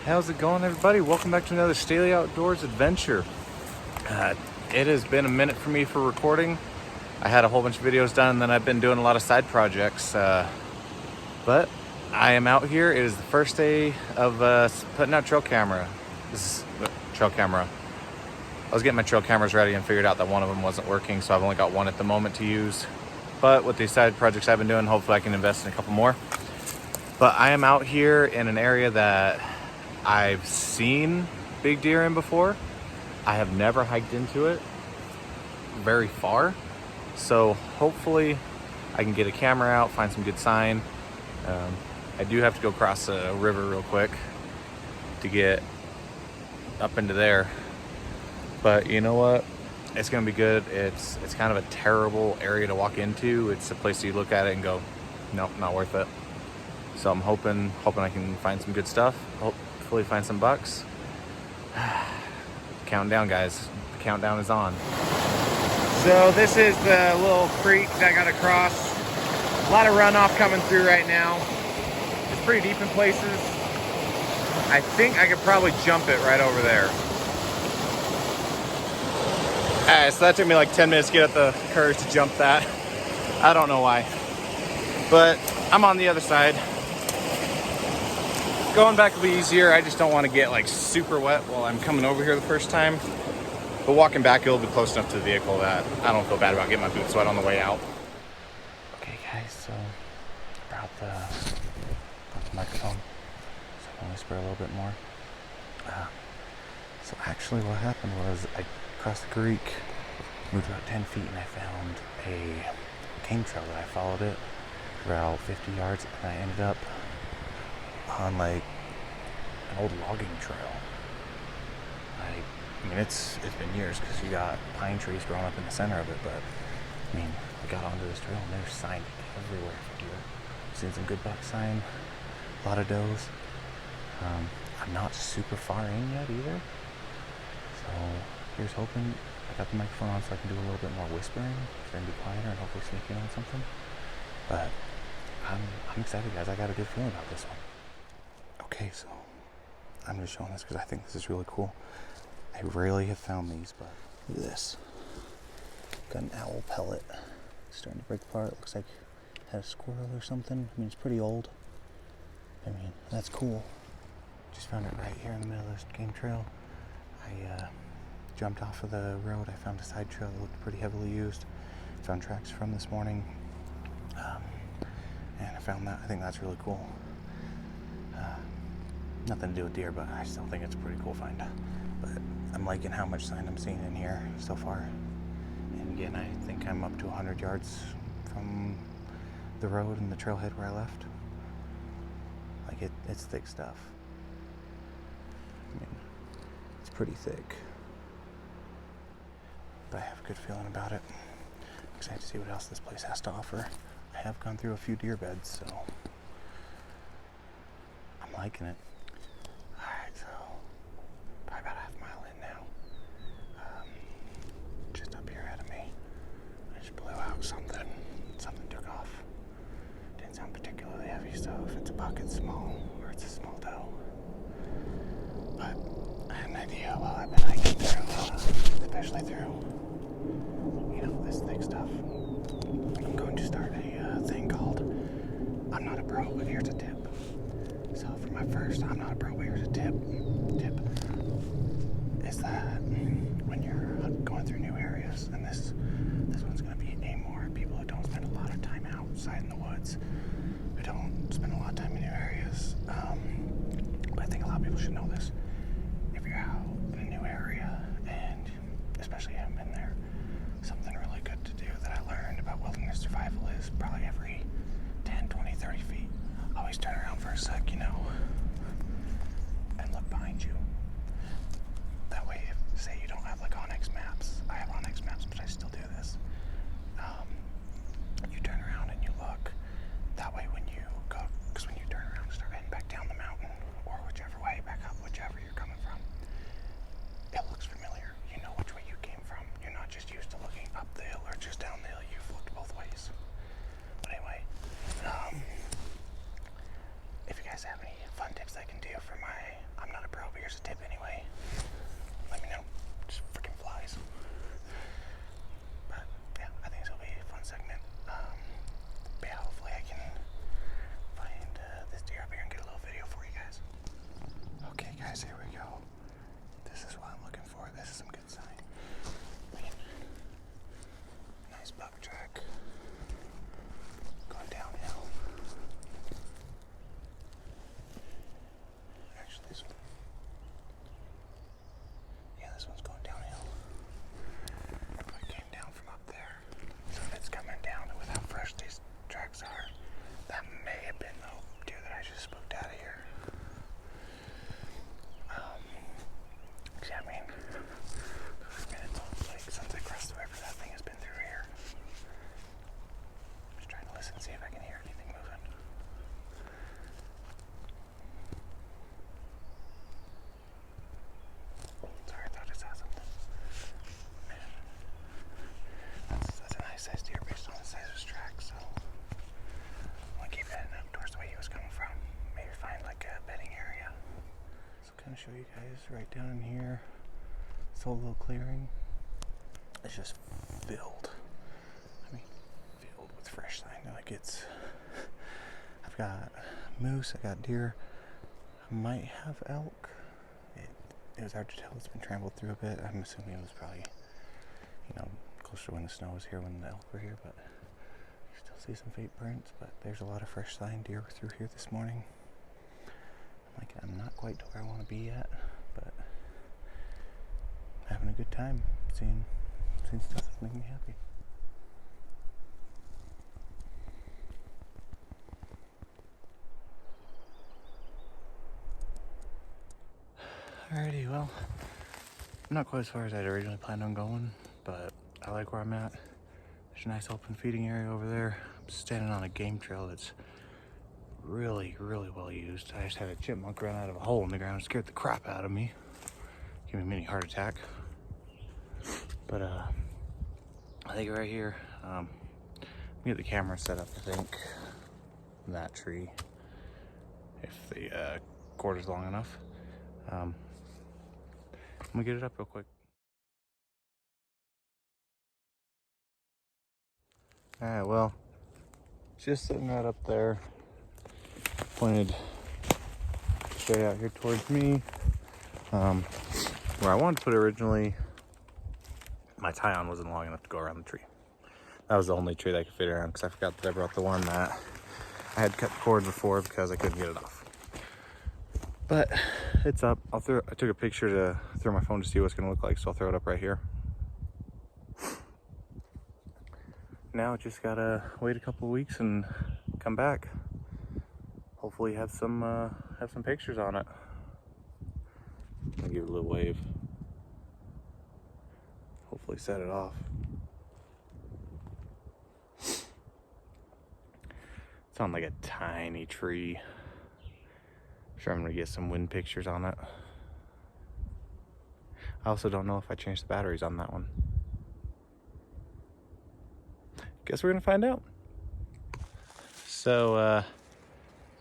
How's it going, everybody? Welcome back to another Stahle Outdoors adventure. It has been a minute for me for recording. I had a whole bunch of videos done, and then I've been doing a lot of side projects. But I am out here. It is the first day of putting out trail camera. This is trail camera. I was getting my trail cameras ready and figured out that one of them wasn't working, so I've only got one at the moment to use. But with these side projects I've been doing, hopefully I can invest in a couple more. But I am out here in an area that I've seen big deer in before. I have never hiked into it very far. So hopefully I can get a camera out, find some good sign. I do have to go cross a river real quick to get up into there. But you know what? It's gonna be good. It's kind of a terrible area to walk into. It's a place you look at it and go, nope, not worth it. So I'm hoping I can find some good stuff. Hopefully find some bucks. Counting down, guys. The countdown is on. So this is the little creek that I gotta cross. A lot of runoff coming through right now. It's pretty deep in places. I think I could probably jump it right over there. Alright, so that took me like 10 minutes to get up the courage to jump that. I don't know why. But I'm on the other side. Going back will be easier. I just don't want to get like super wet while I'm coming over here the first time. But walking back, it'll be close enough to the vehicle that I don't feel bad about getting my boots wet on the way out. Okay, guys, so brought the microphone, so I can whisper a little bit more. So actually what happened was I crossed the creek, moved about 10 feet, and I found a game trail that I followed it for about 50 yards, and I ended up on like an old logging trail. I mean, it's been years because you got pine trees growing up in the center of it, but I mean, we got onto this trail and there's sign everywhere for deer. Seen some good buck sign, a lot of does. I'm not super far in yet either, so here's hoping. I got the microphone on so I can do a little bit more whispering, try and be quieter and hopefully sneak in on something. But I'm excited, guys. I got a good feeling about this one. Okay, so I'm just showing this because I think this is really cool. I rarely have found these, but look at this. Got an owl pellet. It's starting to break apart. Looks like it had a squirrel or something. I mean, it's pretty old. I mean, that's cool. Just found it right here in the middle of this game trail. I jumped off of the road. I found a side trail that looked pretty heavily used. Found tracks from this morning. And I found that. I think that's really cool. Nothing to do with deer, but I still think it's a pretty cool find. But I'm liking how much sign I'm seeing in here so far. And again, I think I'm up to 100 yards from the road and the trailhead where I left. Like it's thick stuff. I mean, it's pretty thick. But I have a good feeling about it. I'm excited to see what else this place has to offer. I have gone through a few deer beds, so I'm liking it. Alright, so probably about a half mile in now. Just up here ahead of me, I just blew out something. Something took off. Didn't sound particularly heavy, so if it's a buck, it's small, or it's a small doe. But I had an idea while I've been hiking through, especially through, this thick stuff. I'm going to start a thing called I'm Not a Pro, but Here's a Tip. So for my first I'm Not a Pro, but Here's a Tip is that when you're going through new areas, and this one's going to be aimed more at people who don't spend a lot of time outside in the woods, who don't spend a lot of time in new areas. But I think a lot of people should know this. If you're out in a new area, and especially haven't been there, something really good to do that I learned about wilderness survival is probably every 10, 20, 30 feet, always turn around for a sec, and look behind you. That way, if, say you don't have like Onyx maps, I have Onyx maps, but I still do this. You turn around and you look. That way when you go, because when you turn around and start heading back down the mountain, or whichever way, back up, whichever you're coming from, it looks familiar. You know which way you came from. You're not just used to looking up the hill or just down the hill. You've looked both ways. But anyway, if you guys have any fun tips I can do for my I'm not a pro, but here's a tip anyway. Let me know. Just freaking flies. But yeah, I think this will be a fun segment. But yeah, hopefully I can find this deer up here and get a little video for you guys. Okay guys, here we go. This is what I'm looking for. This is some good sign. Nice buck track. Going downhill. Actually, this one. Yeah, this one's going downhill. I came down from up there. So if it's coming down with how fresh these tracks are, that may have been the deer that I just spooked out of here. I mean, minutes like since I crossed the river, that thing has been through here. I'm just trying to listen, see if I can hear anything moving. Sorry, I thought I saw something. Man, that's a nice sized deer based on the size of his track, so I'm gonna keep heading up towards the way he was coming from. Maybe find like a bedding area. So kind of show you guys right down in here. This whole little clearing is just filled. I mean, filled with fresh sign. Like I've got moose, I got deer, I might have elk. It was hard to tell. It's been trampled through a bit. I'm assuming it was probably, closer to when the snow was here, when the elk were here, but you still see some feet prints, but there's a lot of fresh sign. Deer were through here this morning. I'm not quite to where I want to be yet, but having a good time seeing stuff that's making me happy. Alrighty, well, I'm not quite as far as I'd originally planned on going, but I like where I'm at. There's a nice open feeding area over there. I'm standing on a game trail that's really, really well used. I just had a chipmunk run out of a hole in the ground. It scared the crap out of me. Give me a mini heart attack. But I think right here, I'm gonna get the camera set up, I think, in that tree, if the cord is long enough. I'm gonna get it up real quick. Alright, well, just sitting right up there, pointed straight out here towards me. Where I wanted to put it originally, my tie-on wasn't long enough to go around the tree. That was the only tree that I could fit around, because I forgot that I brought the one that I had cut the cord before because I couldn't get it off. But it's up. I took a picture to throw my phone to see what it's gonna look like, so I'll throw it up right here. Now just gotta wait a couple of weeks and come back. Hopefully have some pictures on it. I'll give it a little wave. Hopefully set it off. It's on like a tiny tree. I'm sure I'm gonna get some wind pictures on it. I also don't know if I changed the batteries on that one. Guess we're gonna find out. So, a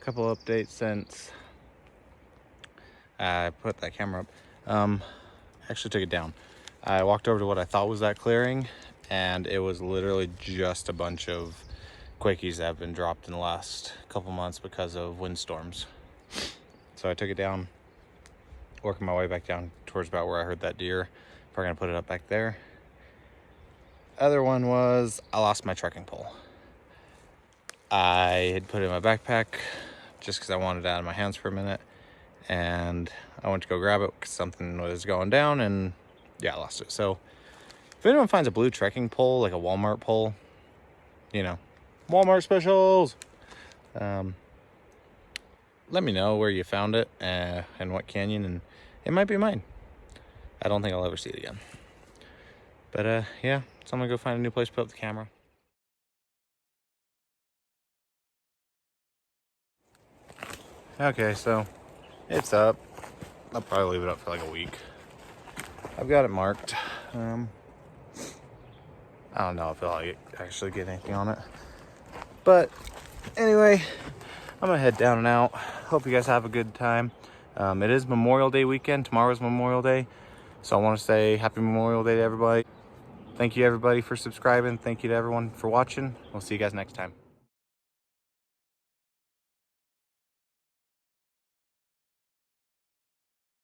couple updates since I put that camera up. Actually took it down. I walked over to what I thought was that clearing, and it was literally just a bunch of quickies that have been dropped in the last couple months because of windstorms. So I took it down, working my way back down towards about where I heard that deer. Probably gonna put it up back there. Other one was I lost my trekking pole. I had put it in my backpack just because I wanted it out of my hands for a minute, and I went to go grab it because something was going down, and yeah, I lost it. So if anyone finds a blue trekking pole, like a Walmart pole, Walmart specials, let me know where you found it and what canyon, and it might be mine. I don't think I'll ever see it again. But yeah, so I'm gonna go find a new place to put up the camera. Okay, so it's up. I'll probably leave it up for like a week. I've got it marked. I don't know if I'll actually get anything on it. But anyway, I'm gonna head down and out. Hope you guys have a good time. It is Memorial Day weekend. Tomorrow's Memorial Day. So I want to say happy Memorial Day to everybody. Thank you everybody for subscribing. Thank you to everyone for watching. We'll see you guys next time.